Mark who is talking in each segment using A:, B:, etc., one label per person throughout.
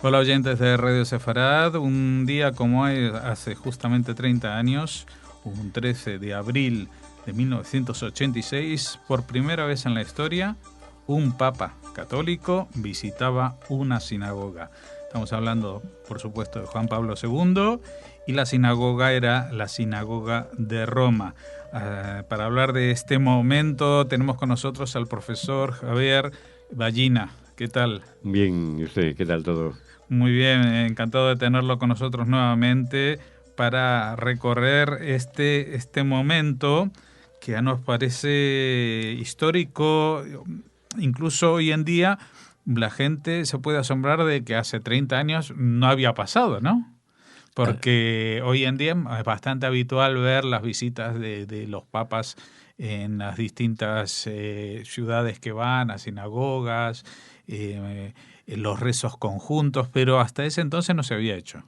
A: Hola oyentes de Radio Sefarad, un día como hoy, hace justamente 30 años, un 13 de abril de 1986, por primera vez en la historia, un papa católico visitaba una sinagoga. Estamos hablando, por supuesto, de Juan Pablo II, y la sinagoga era la sinagoga de Roma. Para hablar de este momento tenemos con nosotros al profesor Javier Ballina. ¿Qué tal?
B: Bien, ¿y usted? ¿Qué tal todo?
A: Muy bien, encantado de tenerlo con nosotros nuevamente para recorrer este momento que ya nos parece histórico. Incluso hoy en día la gente se puede asombrar de que hace 30 años no había pasado, ¿no? Porque hoy en día es bastante habitual ver las visitas de los papas en las distintas ciudades que van, a sinagogas, los rezos conjuntos, pero hasta ese entonces no se había hecho.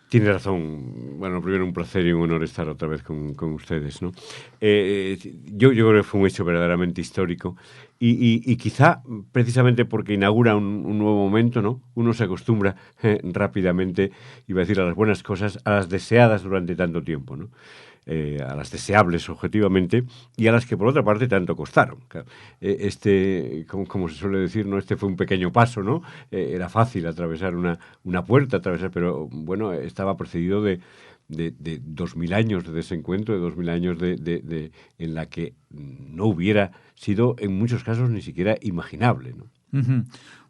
B: Tiene razón. Bueno, primero un placer y un honor estar otra vez con ustedes, ¿no? Yo creo que fue un hecho verdaderamente histórico y quizá precisamente porque inaugura un nuevo momento, ¿no? Uno se acostumbra rápidamente, iba a decir, a las buenas cosas, a las deseadas durante tanto tiempo, ¿no? A las deseables objetivamente y a las que por otra parte tanto costaron. Claro, como se suele decir, ¿no? Este fue un pequeño paso, ¿no? Era fácil atravesar una puerta, pero bueno, estaba precedido de 2000 años de desencuentro, de 2000 años en la que no hubiera sido en muchos casos ni siquiera imaginable, ¿no?
A: Uh-huh.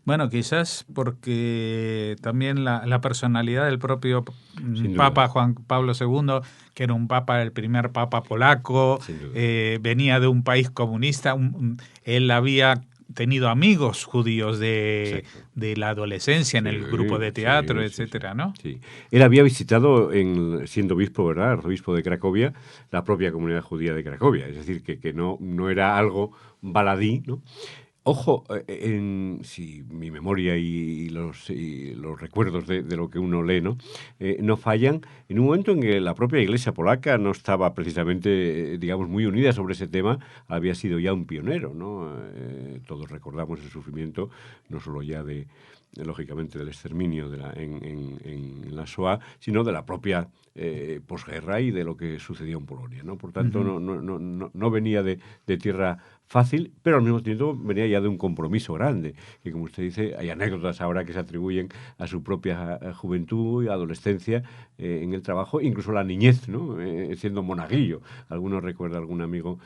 A: Bueno, quizás porque también la personalidad del propio
B: Sin duda,
A: Papa Juan Pablo II, que era un papa, el primer papa polaco,
B: sin duda.
A: venía de un país comunista, él había tenido amigos judíos
B: Exacto.
A: de la adolescencia en
B: Sí,
A: el grupo de teatro,
B: sí, sí, sí,
A: etcétera, ¿no?
B: sí. Él había visitado, siendo obispo, ¿verdad?, arzobispo de Cracovia, la propia comunidad judía de Cracovia. Es decir, que no era algo baladí, ¿no? Ojo, si mi memoria y los recuerdos de lo que uno lee, ¿no? No fallan, en un momento en que la propia Iglesia polaca no estaba precisamente, digamos, muy unida sobre ese tema, había sido ya un pionero, ¿no? Todos recordamos el sufrimiento, no solo ya lógicamente, del exterminio en la Shoah, sino de la propia posguerra y de lo que sucedió en Polonia, ¿no? Por tanto,
A: Uh-huh.
B: no venía de tierra fácil, pero al mismo tiempo venía ya de un compromiso grande, que como usted dice, hay anécdotas ahora que se atribuyen a su propia juventud y adolescencia en el trabajo, incluso la niñez, ¿no? Siendo monaguillo. Algunos recuerda algún amigo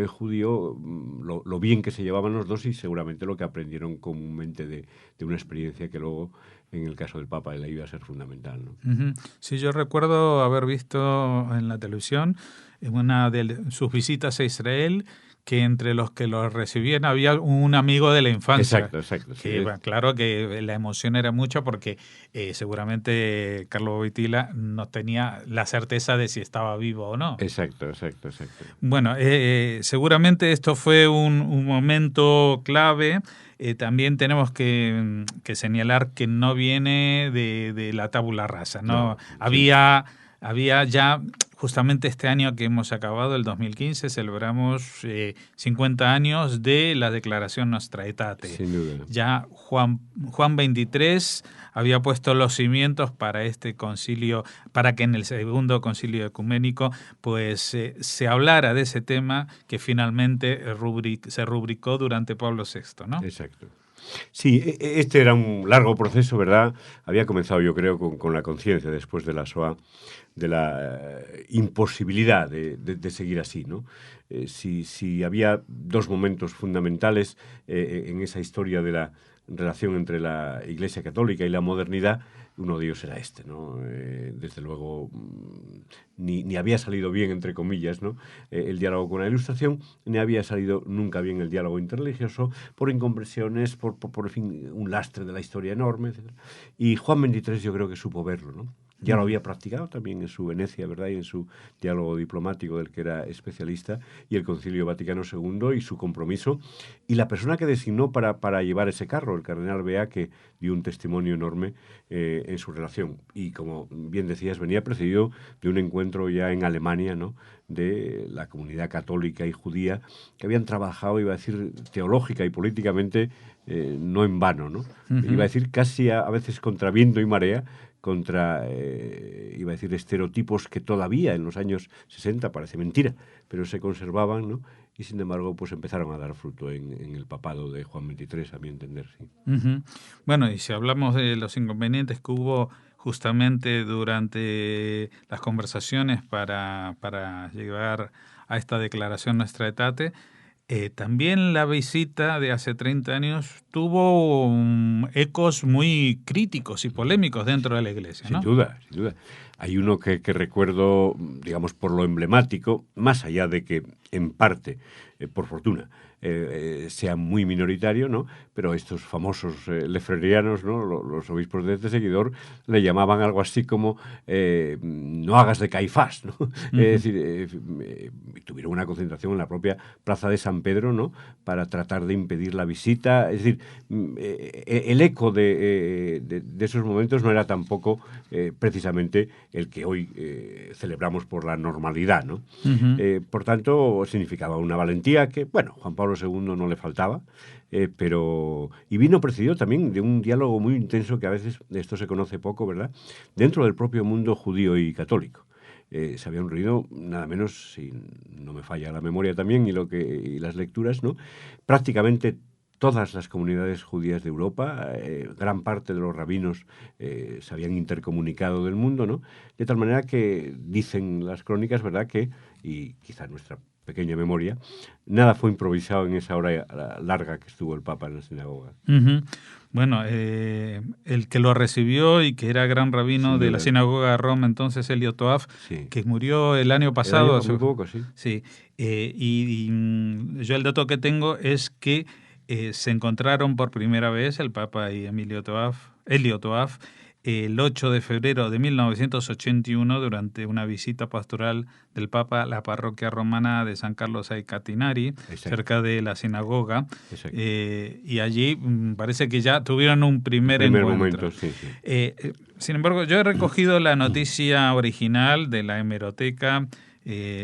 B: judío lo bien que se llevaban los dos y seguramente lo que aprendieron comúnmente de una experiencia que luego, en el caso del Papa, le iba a ser fundamental, ¿no?
A: Uh-huh. Sí, yo recuerdo haber visto en la televisión, en una de sus visitas a Israel, que entre los que lo recibían había un amigo de la infancia.
B: Exacto, exacto. Sí,
A: Que bueno, claro que la emoción era mucha porque seguramente Carlos Wojtyla no tenía la certeza de si estaba vivo o no.
B: exacto, exacto, exacto.
A: Bueno, seguramente esto fue un momento clave. También tenemos que señalar que no viene de la tabula rasa, ¿no?
B: No, sin duda.
A: Había ya, justamente este año que hemos acabado, el 2015, celebramos 50 años de la Declaración Nostra Aetate.
B: Sin duda.
A: Ya Juan XXIII había puesto los cimientos para este concilio, para que en el segundo concilio ecuménico pues se hablara de ese tema que finalmente se rubricó durante Pablo VI, ¿no?
B: Exacto. Sí, este era un largo proceso, ¿verdad? Había comenzado, yo creo, con la conciencia después de la SOA, de la imposibilidad de seguir así, ¿no? Si había dos momentos fundamentales en esa historia de la relación entre la Iglesia Católica y la modernidad, uno de ellos era este, ¿no? Desde luego, ni había salido bien, entre comillas, ¿no? El diálogo con la Ilustración, ni había salido nunca bien el diálogo interreligioso, por incomprensiones, por en fin, un lastre de la historia enorme, etc. Y Juan XXIII yo creo que supo verlo, ¿no? Ya lo había practicado también en su Venecia, ¿verdad? Y en su diálogo diplomático del que era especialista, y el Concilio Vaticano II y su compromiso. Y la persona que designó para llevar ese carro, el cardenal Bea, que dio un testimonio enorme en su relación. Y como bien decías, venía precedido de un encuentro ya en Alemania, ¿no? De la comunidad católica y judía, que habían trabajado, iba a decir, teológica y políticamente, no en vano, ¿no? Iba a decir casi a veces contra viento y marea, contra, iba a decir, estereotipos que todavía en los años 60, parece mentira, pero se conservaban, ¿no? Y sin embargo, pues empezaron a dar fruto en el papado de Juan XXIII, a mi entender, sí.
A: Bueno, y si hablamos de los inconvenientes que hubo justamente durante las conversaciones para llegar a esta declaración Nostra Aetate, también la visita de hace 30 años tuvo ecos muy críticos y polémicos dentro de la Iglesia, ¿no?
B: Sin duda, sin duda. Hay uno que recuerdo, digamos, por lo emblemático, más allá de que, en parte, por fortuna, sea muy minoritario, ¿no? Pero estos famosos lefrerianos, ¿no? Los obispos de este seguidor le llamaban algo así como no hagas de Caifás, ¿no? Es decir, tuvieron una concentración en la propia plaza de San Pedro, ¿no? Para tratar de impedir la visita. Es decir, el eco de esos momentos no era tampoco precisamente el que hoy celebramos por la normalidad, ¿no? Por tanto, significaba una valentía que, bueno, Juan Pablo II no le faltaba, pero... Y vino precedido también de un diálogo muy intenso que a veces, esto se conoce poco, ¿verdad?, dentro del propio mundo judío y católico. Se habían reunido, nada menos, si no me falla la memoria también y las lecturas, ¿no?, prácticamente todas las comunidades judías de Europa, gran parte de los rabinos se habían intercomunicado del mundo, ¿no? De tal manera que dicen las crónicas, ¿verdad?, que, y quizá nuestra pequeña memoria, nada fue improvisado en esa hora larga que estuvo el Papa en la sinagoga.
A: Bueno, el que lo recibió y que era gran rabino de la sinagoga de Roma, entonces Elio Toaf, sí, que murió el año pasado.
B: Muy poco, sí.
A: Sí, yo el dato que tengo es que se encontraron por primera vez el Papa y Elio Toaf, el 8 de febrero de 1981 durante una visita pastoral del Papa a la parroquia romana de San Carlos ai Catinari, cerca de la sinagoga, y allí parece que ya tuvieron un primer encuentro.
B: Momento, sí.
A: Sin embargo, yo he recogido la noticia original de la hemeroteca,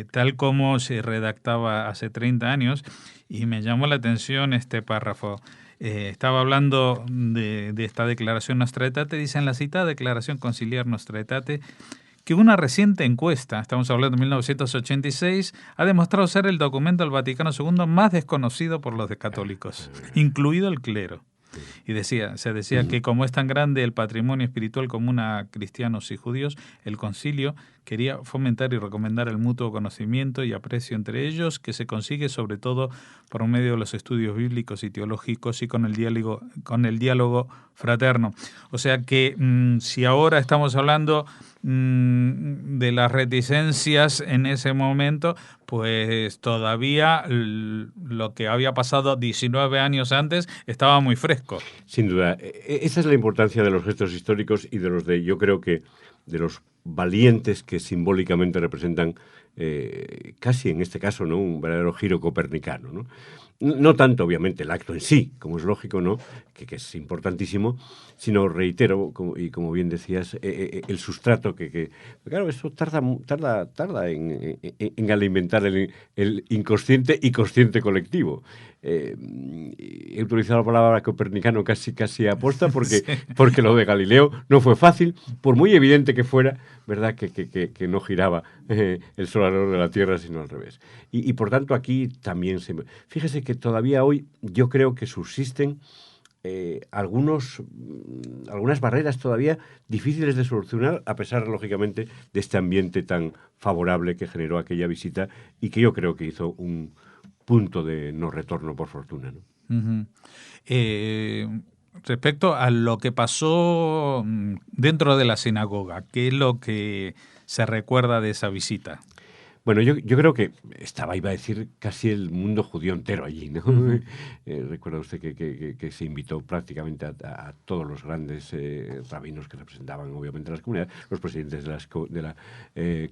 A: tal como se redactaba hace 30 años, y me llamó la atención este párrafo. Estaba hablando de esta declaración Nostra Aetate, dice en la citada declaración conciliar Nostra Aetate que una reciente encuesta, estamos hablando de 1986, ha demostrado ser el documento del Vaticano II más desconocido por los católicos, incluido el clero. Y se decía que como es tan grande el patrimonio espiritual común a cristianos y judíos, el concilio quería fomentar y recomendar el mutuo conocimiento y aprecio entre ellos, que se consigue sobre todo por medio de los estudios bíblicos y teológicos y con el diálogo fraterno. O sea que si ahora estamos hablando de las reticencias en ese momento, pues todavía lo que había pasado 19 años antes estaba muy fresco.
B: Sin duda. Esa es la importancia de los gestos históricos y yo creo que de los valientes que simbólicamente representan casi en este caso, ¿no?, un verdadero giro copernicano, ¿no? No tanto, obviamente, el acto en sí, como es lógico, ¿no?, que es importantísimo, sino, reitero, como bien decías, el sustrato que claro, eso tarda en alimentar el inconsciente y consciente colectivo. He utilizado la palabra copernicano casi aposta porque lo de Galileo no fue fácil, por muy evidente que fuera, ¿verdad?, que no giraba el sol alrededor de la Tierra, sino al revés. Y por tanto aquí también fíjese que todavía hoy yo creo que subsisten algunas barreras todavía difíciles de solucionar, a pesar, lógicamente, de este ambiente tan favorable que generó aquella visita y que yo creo que hizo un punto de no retorno, por fortuna, ¿no?
A: Respecto a lo que pasó dentro de la sinagoga, ¿qué es lo que se recuerda de esa visita?
B: Bueno, yo creo que estaba, iba a decir, casi el mundo judío entero allí, ¿no? Recuerda usted que se invitó prácticamente a todos los grandes rabinos que representaban, obviamente, las comunidades, los presidentes de las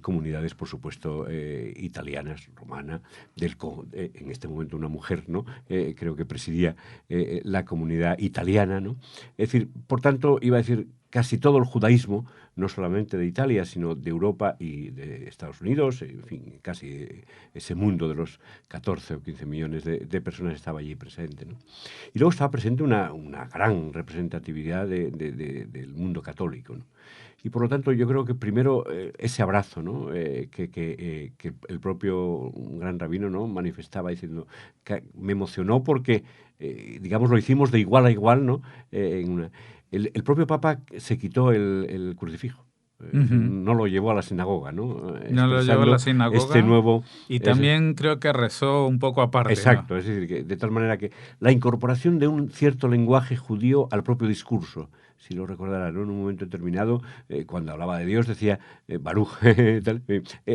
B: comunidades, por supuesto, italianas, romana, en este momento una mujer, ¿no? Creo que presidía la comunidad italiana, ¿no? Es decir, por tanto, iba a decir, casi todo el judaísmo, no solamente de Italia, sino de Europa y de Estados Unidos, en fin, casi ese mundo de los 14 o 15 millones de personas estaba allí presente, ¿no? Y luego estaba presente una gran representatividad del mundo católico, ¿no? Y por lo tanto yo creo que primero ese abrazo, ¿no? Que el propio gran rabino, ¿no? Manifestaba diciendo que me emocionó porque, digamos, lo hicimos de igual a igual, ¿no? El propio Papa se quitó el crucifijo. No lo llevó a la sinagoga, ¿no?
A: No lo llevó a la sinagoga.
B: Este nuevo...
A: Y también creo que rezó un poco aparte.
B: Exacto,
A: ¿no?
B: es decir, que de tal manera que la incorporación de un cierto lenguaje judío al propio discurso, si lo recordarán, ¿no? En un momento determinado, cuando hablaba de Dios, decía Baruch, tal,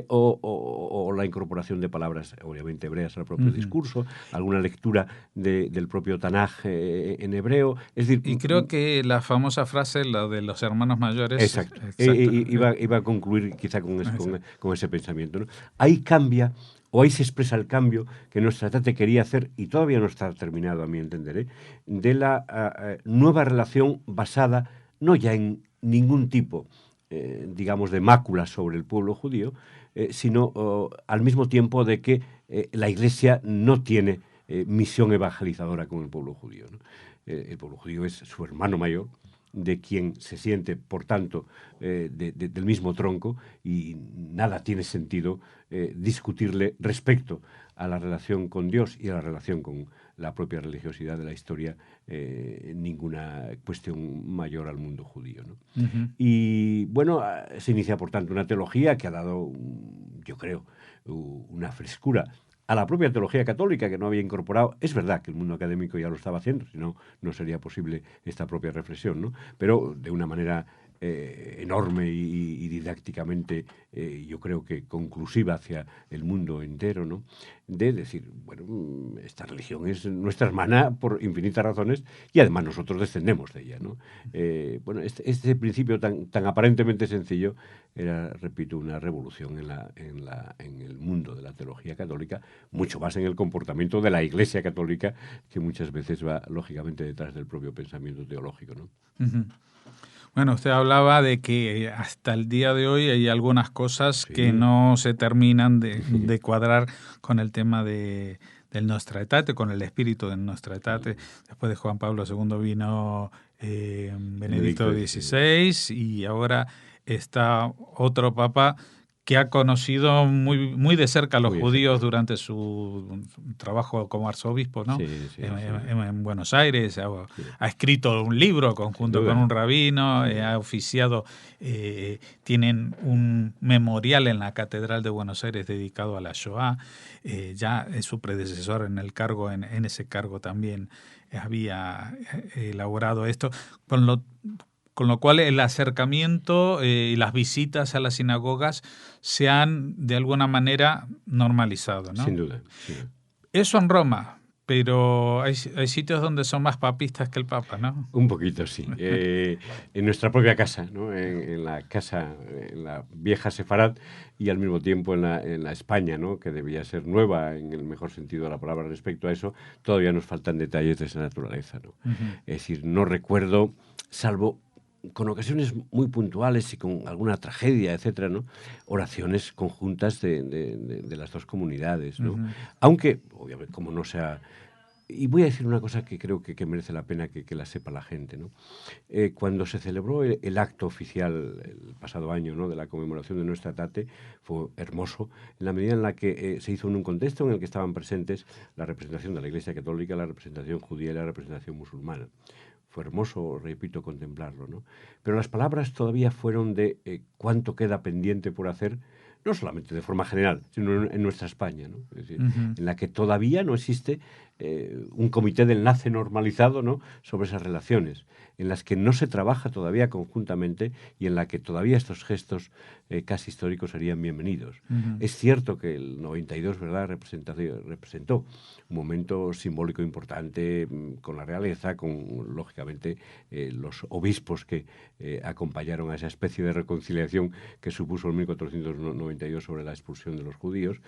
B: o la incorporación de palabras, obviamente hebreas, al propio discurso, alguna lectura del propio Tanaj en hebreo. Es decir,
A: y creo que la famosa frase, la de los hermanos mayores...
B: Exacto. Iba a concluir quizá con ese pensamiento, ¿no? Ahí cambia, o ahí se expresa el cambio que nuestra Tate quería hacer, y todavía no está terminado a mi entender, de la nueva relación basada no ya en ningún tipo, digamos, de mácula sobre el pueblo judío, sino al mismo tiempo de que la Iglesia no tiene misión evangelizadora con el pueblo judío, ¿no? El pueblo judío es su hermano mayor, de quien se siente, por tanto, del mismo tronco, y nada tiene sentido discutirle respecto a la relación con Dios y a la relación con la propia religiosidad de la historia, ninguna cuestión mayor al mundo judío, ¿no? Y bueno, se inicia, por tanto, una teología que ha dado, yo creo, una frescura a la propia teología católica, que no había incorporado. Es verdad que el mundo académico ya lo estaba haciendo, si no, no sería posible esta propia reflexión, ¿no? Pero de una manera enorme y didácticamente, yo creo que conclusiva hacia el mundo entero, ¿no? De decir, bueno, esta religión es nuestra hermana por infinitas razones y además nosotros descendemos de ella, ¿no? Bueno, este principio tan aparentemente sencillo era, repito, una revolución en el mundo de la teología católica, mucho más en el comportamiento de la Iglesia católica, que muchas veces va, lógicamente, detrás del propio pensamiento teológico, ¿no?
A: Bueno, usted hablaba de que hasta el día de hoy hay algunas cosas
B: Sí.
A: que no se terminan de cuadrar con el tema del Nostra Aetate, con el espíritu del Nostra Aetate. Después de Juan Pablo II vino Benedicto XVI y ahora está otro papa que ha conocido muy de cerca a los judíos durante su trabajo como arzobispo, ¿no? En Buenos Aires, ha escrito un libro conjunto con un rabino, ha oficiado, tienen un memorial en la Catedral de Buenos Aires dedicado a la Shoah, ya su predecesor en el cargo, en ese cargo también había elaborado esto, con lo cual el acercamiento y las visitas a las sinagogas se han de alguna manera normalizado, ¿no?
B: Sin duda.
A: Eso en Roma, pero hay sitios donde son más papistas que el Papa, ¿no?
B: Un poquito, sí. En nuestra propia casa, ¿no? En la casa, en la vieja Sefarad, y al mismo tiempo en la España, ¿no? Que debía ser nueva en el mejor sentido de la palabra respecto a eso, todavía nos faltan detalles de esa naturaleza, ¿no? Es decir, no recuerdo, salvo con ocasiones muy puntuales y con alguna tragedia, etcétera, ¿no? Oraciones conjuntas de las dos comunidades, ¿no? Aunque, obviamente, como no sea... Y voy a decir una cosa que creo que merece la pena que la sepa la gente, ¿no? Cuando se celebró el acto oficial el pasado año, ¿no? De la conmemoración de Nostra Aetate, fue hermoso, en la medida en la que se hizo en un contexto en el que estaban presentes la representación de la Iglesia Católica, la representación judía y la representación musulmana. Fue hermoso, repito, contemplarlo, ¿no? Pero las palabras todavía fueron de cuánto queda pendiente por hacer, no solamente de forma general, sino en nuestra España, ¿no? Es decir, en la que todavía no existe un comité de enlace normalizado, ¿no?, sobre esas relaciones, en las que no se trabaja todavía conjuntamente y en la que todavía estos gestos casi históricos serían bienvenidos. Es cierto que el 92, ¿verdad?, representó un momento simbólico importante con la realeza, con, lógicamente, los obispos que acompañaron a esa especie de reconciliación que supuso el 1492 sobre la expulsión de los judíos,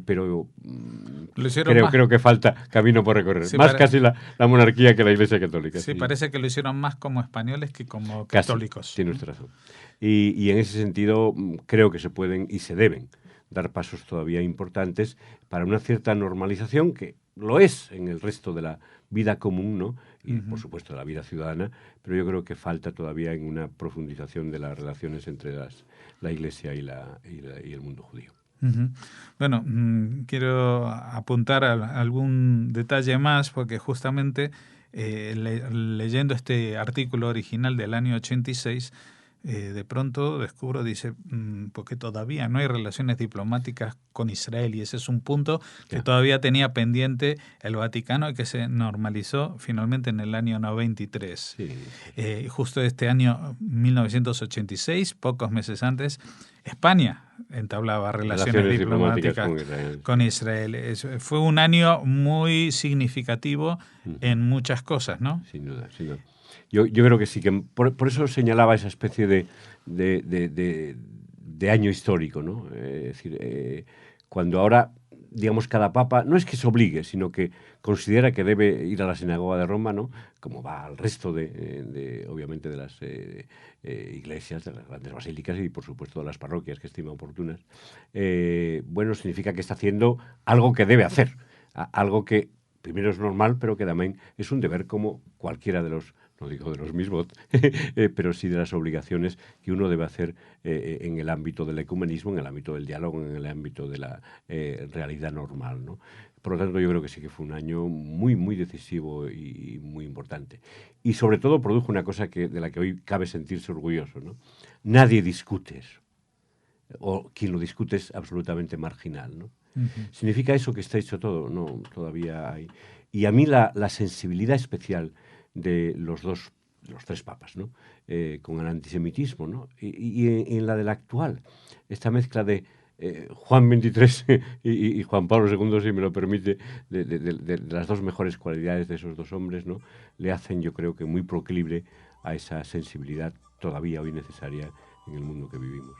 B: pero creo que falta camino por recorrer. Sí, más casi la monarquía que la Iglesia Católica.
A: Sí, parece que lo hicieron más como españoles que como católicos.
B: Casi, tiene usted razón. Y en ese sentido creo que se pueden y se deben dar pasos todavía importantes para una cierta normalización que lo es en el resto de la vida común, ¿no?, y por supuesto de la vida ciudadana, pero yo creo que falta todavía en una profundización de las relaciones entre la Iglesia y el mundo judío.
A: Bueno, quiero apuntar a algún detalle más, porque justamente leyendo este artículo original del año 86, de pronto descubro, dice, porque todavía no hay relaciones diplomáticas con Israel, y ese es un punto que todavía tenía pendiente el Vaticano y que se normalizó finalmente en el año 93. Sí. Justo este año 1986, pocos meses antes, España entablaba relaciones diplomáticas con Israel. Fue un año muy significativo en muchas cosas, ¿no?
B: Sin duda, sin duda. Yo creo que sí, que por eso señalaba esa especie de año histórico, ¿no? Es decir, cuando ahora, digamos, cada papa, no es que se obligue, sino que considera que debe ir a la sinagoga de Roma, ¿no?, como va al resto obviamente, de las iglesias, de las grandes basílicas y, por supuesto, de las parroquias que estima oportunas, bueno, significa que está haciendo algo que debe hacer, algo que primero es normal, pero que también es un deber como cualquiera de los, no digo de los mismos, pero sí de las obligaciones que uno debe hacer en el ámbito del ecumenismo, en el ámbito del diálogo, en el ámbito de la realidad normal, ¿no? Por lo tanto, yo creo que sí que fue un año muy, muy decisivo y muy importante. Y sobre todo produjo una cosa de la que hoy cabe sentirse orgulloso, ¿no? Nadie discute eso. O quien lo discute es absolutamente marginal, ¿no? ¿Significa eso que está hecho todo? No, todavía hay. Y a mí la sensibilidad especial de los tres papas, ¿no?, con el antisemitismo, ¿no?, y en la del actual, esta mezcla de Juan XXIII y Juan Pablo II, si me lo permite, de las dos mejores cualidades de esos dos hombres, ¿no?, le hacen, yo creo que muy proclive a esa sensibilidad todavía hoy necesaria en el mundo que vivimos.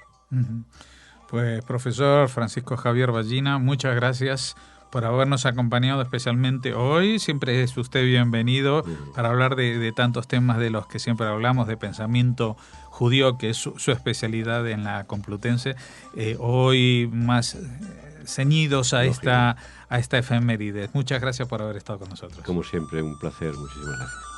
A: Pues, profesor Francisco Javier Ballina, muchas gracias por habernos acompañado especialmente hoy. Siempre es usted bienvenido para hablar de tantos temas de los que siempre hablamos, de pensamiento judío, que es su especialidad en la Complutense. Hoy más ceñidos a esta efeméride. Muchas gracias por haber estado con nosotros.
B: Como siempre, un placer. Muchísimas gracias.